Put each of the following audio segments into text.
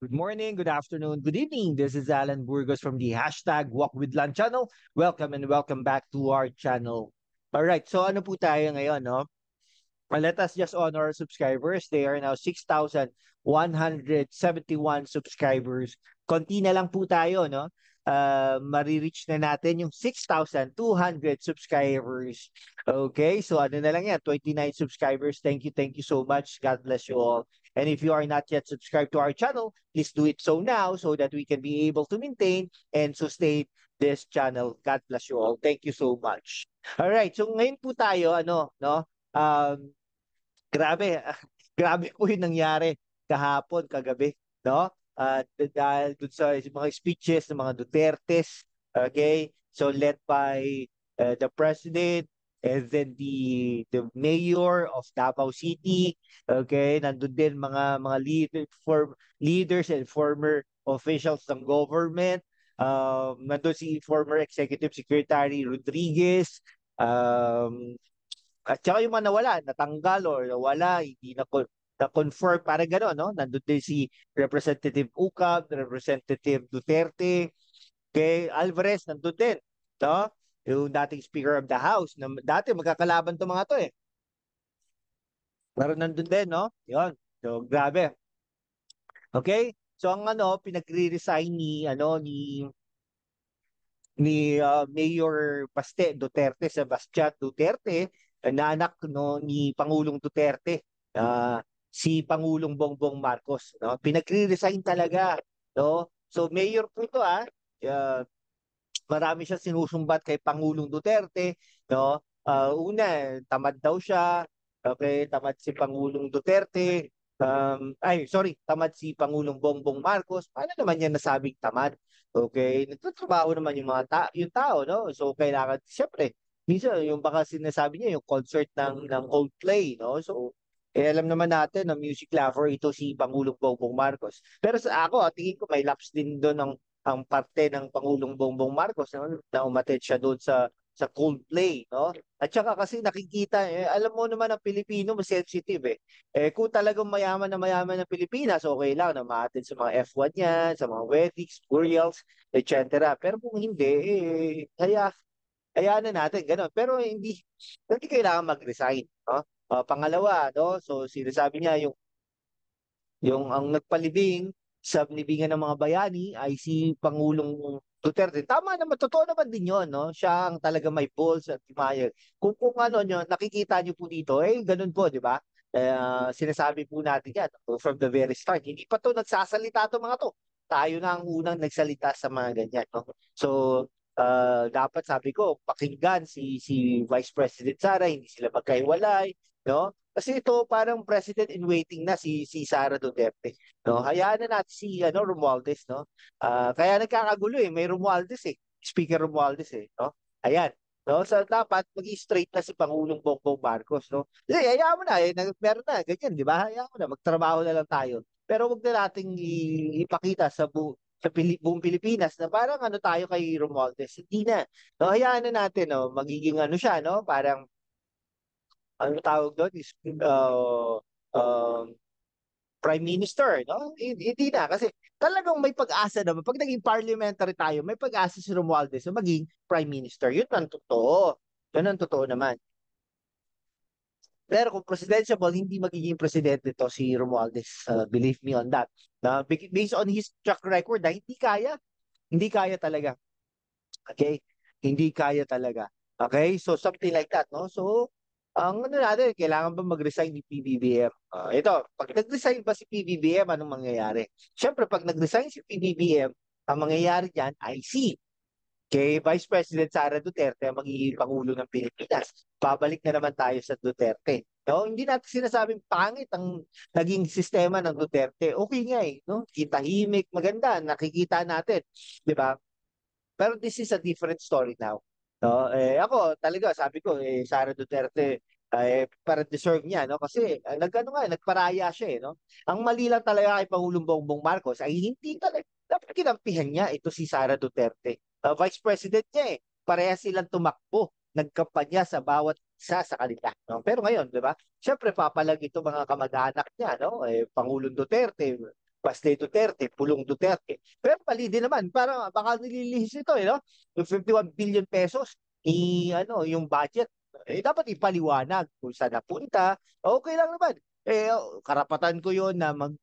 Good morning, good afternoon, good evening. This is Alan Burgos from the hashtag Walk with Lan channel. Welcome and welcome back to our channel. All right, so ano po tayo ngayon, no? Let us just honor our subscribers. They are now 6,171 subscribers. Konti na lang po tayo, no? Marireach na natin yung 6,200 subscribers. Okay, so ano na lang yan, 29 subscribers. Thank you so much. God bless you all. And if you are not yet subscribed to our channel, please do it so now so that we can be able to maintain and sustain this channel. God bless you all. Thank you so much. All right, so ngayon po tayo, ano, no? Um, Grabe, grabe po yung nangyari kahapon, kagabi, no? Dahil dun sa mga speeches ng mga Dutertes, okay? So led by the president and then the mayor of Davao City, okay? Nandun din mga leaders and former officials ng government. Nandun si former Executive Secretary Rodriguez, at saka yung mga nawala, natanggal or nawala, hindi na-confirm, parang gano'n, no? Nandun din si Representative Ucab, Representative Duterte, kay Alvarez, nandun din, no? Yung dating Speaker of the House, na dati magkakalaban to mga to eh. Pero nandun din, no? Yun. So, grabe. Okay? So, ang ano, pinagre-resign ni Mayor Duterte, Sebastian Duterte, na anak no ni Pangulong Duterte, si Pangulong Bongbong Marcos, no? Pinagre-resign talaga, no? So mayor po ito marami siya sinusumbat kay Pangulong Duterte, no? Una, tamad daw siya. Okay, tamad si Pangulong Duterte. Tamad si Pangulong Bongbong Marcos. Paano naman niya nasabing tamad? Okay, nagtatrabaho naman yung tao, no? So kailangan siyempre minsan yung baka sinasabi niya yung concert ng Coldplay, no? So alam naman natin na music lover ito si Pangulong Bongbong Marcos. Pero sa ako, tingin ko may lapse din doon ang parte ng Pangulong Bongbong Marcos, no? Na umatid siya doon sa Coldplay, no? At saka kasi nakikita, alam mo naman ang Pilipino, mas sensitive eh. Kung talagang mayaman na mayaman ng Pilipinas, okay lang na ma-attend sa mga F1 yan, sa mga weddings, burials, etc. Pero kung hindi, hayaan na natin, gano'n. Pero hindi kailangan mag-resign, no? Pangalawa, no? So sinasabi niya yung ang nagpalibing sa libingan ng mga bayani ay si Pangulong Duterte. Tama naman, totoo naman din yun, no? Siya ang talaga may balls at timayag. Kung ano nyo, nakikita nyo po dito, ganun po, di ba? Sinasabi po natin yan from the very start. Hindi pa to nagsasalita to mga to. Tayo na ang unang nagsalita sa mga ganyan, no? So, dapat sabi ko, pakinggan si Vice President Sara, hindi sila magkaiwalay, no? Kasi ito parang president in waiting na si Sara Duterte, no? Hayaan na natin si Romualdez, no? Kaya nagkakagulo eh, may Romualdez eh. Speaker Romualdez eh, no? Ayan. No, so dapat mag-straight na si Pangulong Bongbong Marcos, no? Hayaan mo na meron na ganyan, di ba? Hayaan mo na magtrabaho na lang tayo. Pero wag na nating ipakita sa buong Pilipinas na parang ano tayo kay Romualdez. Hindi na. No, hayaan na natin, no? Magiging ano siya, no? Parang ano tawag doon is um, prime minister, no? Hindi na kasi talagang may pag-asa naman. Pag naging parliamentary tayo, may pag-asa si Romualdez na maging prime minister. Yun ang totoo. Yun ang totoo naman. Pero kung presidentiable, hindi magiging presidente to si Romualdez. Believe me on that. Based on his track record, hindi kaya. Hindi kaya talaga. Okay? Hindi kaya talaga. Okay? So, something like that, no? So, ang ano natin, kailangan ba mag-resign ni PBBM? Ito, pag nag-resign ba si PBBM, anong mangyayari? Siyempre, pag nag-resign si PBBM, ang mangyayari dyan ay si kay Vice President Sara Duterte ang magiging Pangulo ng Pilipinas. Babalik na naman tayo sa Duterte. No, hindi natin sinasabing pangit ang naging sistema ng Duterte. Okay nga eh, no? Kitahimik, maganda, nakikita natin, 'di ba? Pero this is a different story now. No, ako talaga sabi ko Sara Duterte para deserve niya no kasi nagano nga nagparaya siya no. Ang mali lang talaga kay Pangulong Bongbong Marcos ay hindi talaga dapat kinampihan niya ito si Sara Duterte. Vice President niya eh. Pareha silang tumakbo, nagkampanya sa bawat isa sa kanila. No? Pero ngayon, di ba? Siyempre papalag ito mga kamag-anak niya, no? Pangulong Duterte, Baste Duterte, pulong Duterte. Pero mali din naman, parang baka nililihis ito, no? Yung 51 billion pesos, yung budget, dapat ipaliwanag kung saan napunta. Okay lang naman. Karapatan ko yon na mag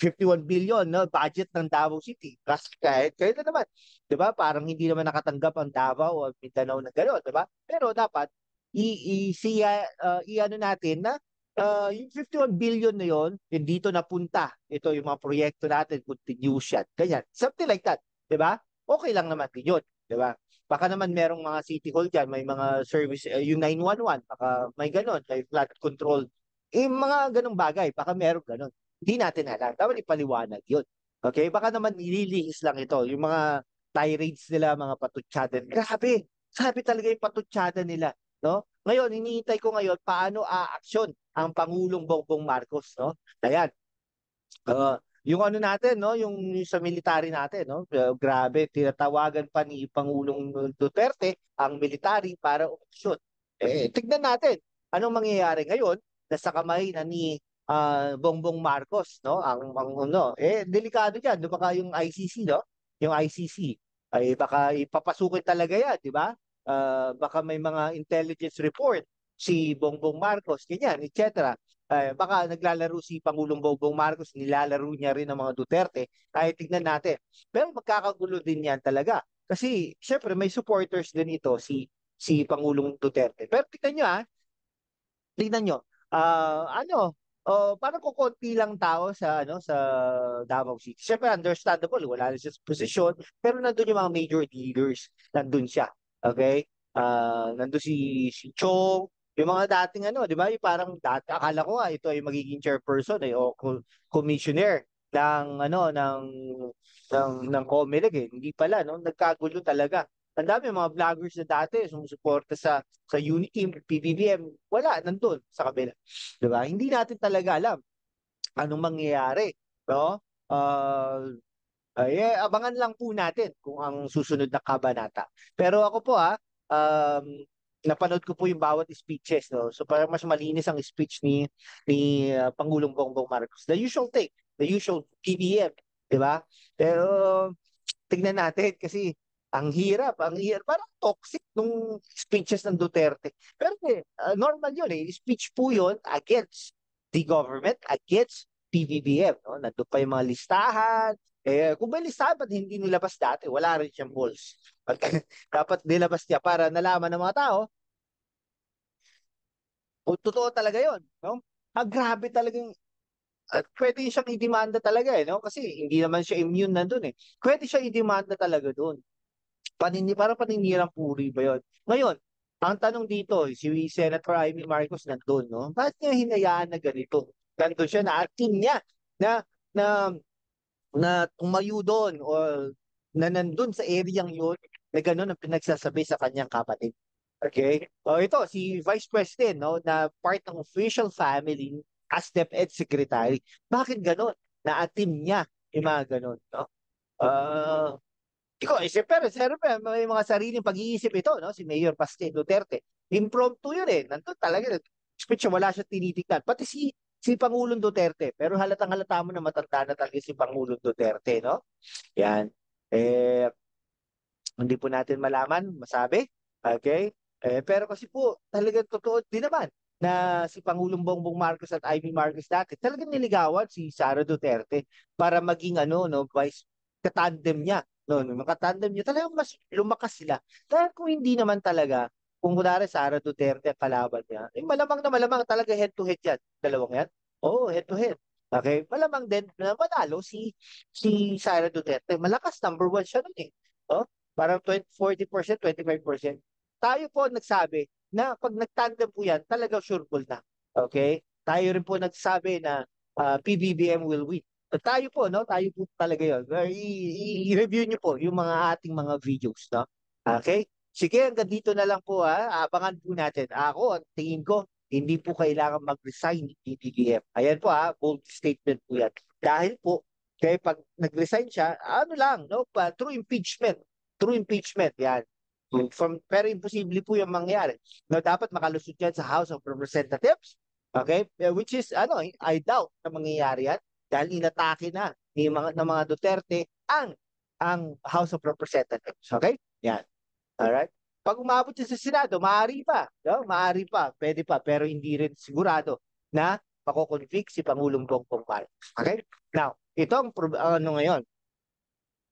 51 billion no budget ng Davao City. Kasi kahit na naman, 'di ba? Parang hindi naman nakatanggap ang Davao o Mindanao na gano'n, 'di ba? Pero dapat i-ano natin na yung 51 billion na yon, yung dito napunta. Ito yung mga proyekto natin, continuous yan. Ganyan. Something like that. Di ba? Okay lang naman din yun. Di ba? Baka naman merong mga city hall dyan, may mga service, yung 911, baka may ganon, may flood control. Mga ganong bagay, baka merong ganon. Hindi natin alam. Dapat ipaliwanag yun. Okay? Baka naman nililihis lang ito. Yung mga tirades nila, mga patutsada. Grabe! Sabi talaga yung patutsada nila. No? Ngayon, hinihintay ko ngayon paano aaksyon ang Pangulong Bongbong Marcos, no? Ayan. Yung ano natin, no, yung sa military natin, no? Grabe, tinatawagan pa ni Pangulong Duterte ang military para umaksyon. Tignan natin anong mangyayari ngayon na sa kamay na ni Bongbong Marcos, no? Delikado 'yan, no? Baka yung ICC, no? Yung ICC ay baka ipapasukin talaga 'yan, di ba? Baka may mga intelligence report si Bongbong Marcos, ganyan, etc. Baka naglalaro si Pangulong Bongbong Marcos, nilalaro niya rin ang mga Duterte, ay tignan natin. Pero magkakagulo din yan talaga. Kasi, syempre, may supporters din ito, si Pangulong Duterte. Pero tignan nyo, parang kukunti lang tao sa Davao City. Syempre, understandable, wala na siya sa posisyon, pero nandun yung mga major leaders, nandun siya. Okay? Nandun si Chong, yung mga dating di ba? Yung parang dati akala ko ito ay magiging chairperson o commissioner ng COMELEC eh. Hindi pala no, nagkagulo talaga. Ang dami mga vloggers na dati sumusuporta sa Unity, PBBM, wala nandun sa kabila. 'Di ba? Hindi natin talaga alam anong mangyayari, no? Abangan lang po natin kung ang susunod na kabanata. Pero ako po um, napanood ko po yung bawat speeches, no? So para mas malinis ang speech ni Pangulong Bongbong Marcos. The usual take, the usual PBM, 'di ba? Pero tignan natin kasi ang hirap, parang toxic nung speeches ng Duterte. Pero normal yun eh, speech po yun against the government, against PBBM. No? Nandun pa yung mga listahan. Kung may listahan, ba't hindi nilabas dati? Wala rin siyang balls. Dapat nilabas niya para nalaman ng mga tao kung totoo talaga yun. No? Grabe talagang at pwede siyang i-demanda talaga no? Kasi hindi naman siya immune nandun eh. Pwede siya i-demanda talaga doon. Parang paninirang puri ba yun? Ngayon, ang tanong dito, si Senator Amy Marcos nandun, no? Bakit niya hinayaan na ganito? Nandun siya na team niya na na na tumayo doon o na nandun sa area yun na gano'n ang pinagsasabi sa kanyang kapatid. Okay? Ito, si Vice President, no, na part ng official family as DepEd Secretary. Bakit gano'n? Na-team niya yung mga gano'n, no? Uh, Ikaw, pero siyempre, may mga sariling pag-iisip ito, no? Si Mayor Baste Duterte. Impromptu yun eh. Nandun talaga, speech wala siya tinitignan. Pati si Pangulong Duterte. Pero halatang halata mo na matanda na talaga si Pangulong Duterte, no? Yan. Hindi po natin malaman, masabi. Okay? Pero kasi po, talagang totoo din naman na si Pangulong Bongbong Marcos at Amy Marcos dati talagang niligawan si Sara Duterte para maging no, vice katandem niya. No, makatandem niya talagang mas lumakas sila. Dahil kung hindi naman talaga, kung kunwari Sara Duterte ang kalaban niya, malamang na malamang talaga head to head yan. Dalawang yan. Oo, head to head. Okay? Malamang din na manalo si Sara Duterte. Malakas, number one siya nun eh. Oh, parang 40%, 25%. Tayo po nagsabi na pag nagtandem po yan, talaga sure ball na. Okay? Tayo rin po nagsabi na PBBM will win. Tayo po, no? Tayo po talaga yun. I-review nyo po yung mga ating mga videos, no? Okay? Sige, hanggang dito na lang po, ha? Abangan po natin. Ako, ang tingin ko, hindi po kailangan mag-resign ni PBBM. Ayan po, bold statement po yan. Dahil po, kaya pag nag-resign siya, ano lang, no? Through impeachment. Through impeachment, yan. Pero imposible po yung mangyari. No, dapat makalusot yan sa House of Representatives. Okay? Which is, I doubt na mangyayari yan. dahil inatake na ng mga Duterte ang House of Representatives. Okay? Yan. Alright? Pag umabot siya sa Senado, maaari pa. No? Maaari pa. Pwede pa. Pero hindi rin sigurado na makoconvict si Pangulong Bongbong Marcos. Okay? Now, ito ang ano ngayon.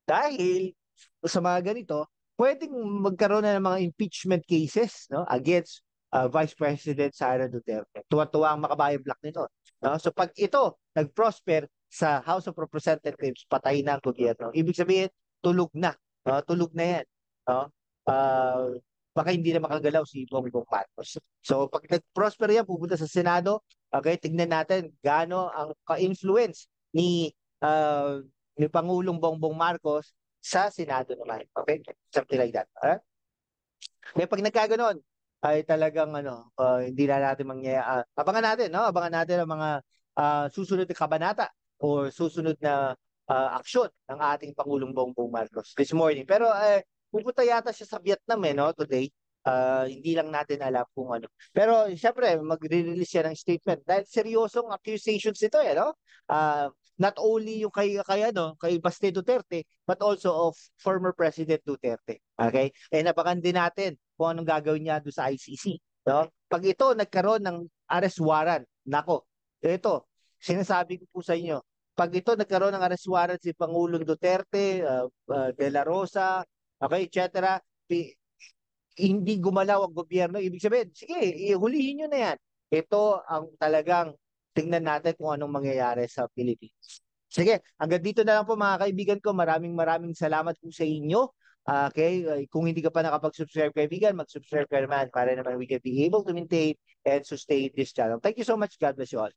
Dahil sa mga ganito, pwedeng magkaroon na ng mga impeachment cases, no, against Vice President Sara Duterte. Tuwa-tuwa ang makabayan block nito. No? So pag ito nag-prosper sa House of Representatives, patay na ang gobyerno. Ibig sabihin, tulog na. No? Tulog na yan. No? Uh, baka hindi na makagalaw si Bongbong Marcos. So pag nag-prosper yan, pupunta sa Senado, okay, tignan natin gaano ang ka-influence uh, ni Pangulong Bongbong Marcos sa Senado naman. Okay? Something like that. Kaya pag nagkaganon, ay talagang hindi na natin mangyayari. Abangan natin, no? Abangan natin ang mga susunod na kabanata o susunod na aksyon ng ating Pangulong Bongbong Marcos this morning. Pero pupunta yata siya sa Vietnam no, today. Hindi lang natin alam kung ano. Pero siyempre, magre-release siya ng statement dahil seryosong accusations ito no? Not only yung kay Baste Duterte, but also of former President Duterte. Okay? Abangan din natin kung anong gagawin niya doon sa ICC. No? Pag ito nagkaroon ng arrest warrant, nako, ito, sinasabi ko po sa inyo, pag ito nagkaroon ng arrest warrant si Pangulong Duterte, De La Rosa, okay, etc., hindi gumalaw ang gobyerno, ibig sabihin, sige, ihulihin nyo na yan. Ito ang talagang tingnan natin kung anong mangyayari sa Pilipinas. Sige, hanggang dito na lang po mga kaibigan ko. Maraming salamat po sa inyo. Okay, kung hindi ka pa nakapag-subscribe kaibigan, mag-subscribe ka naman para naman we can be able to maintain and sustain this channel. Thank you so much. God bless you all.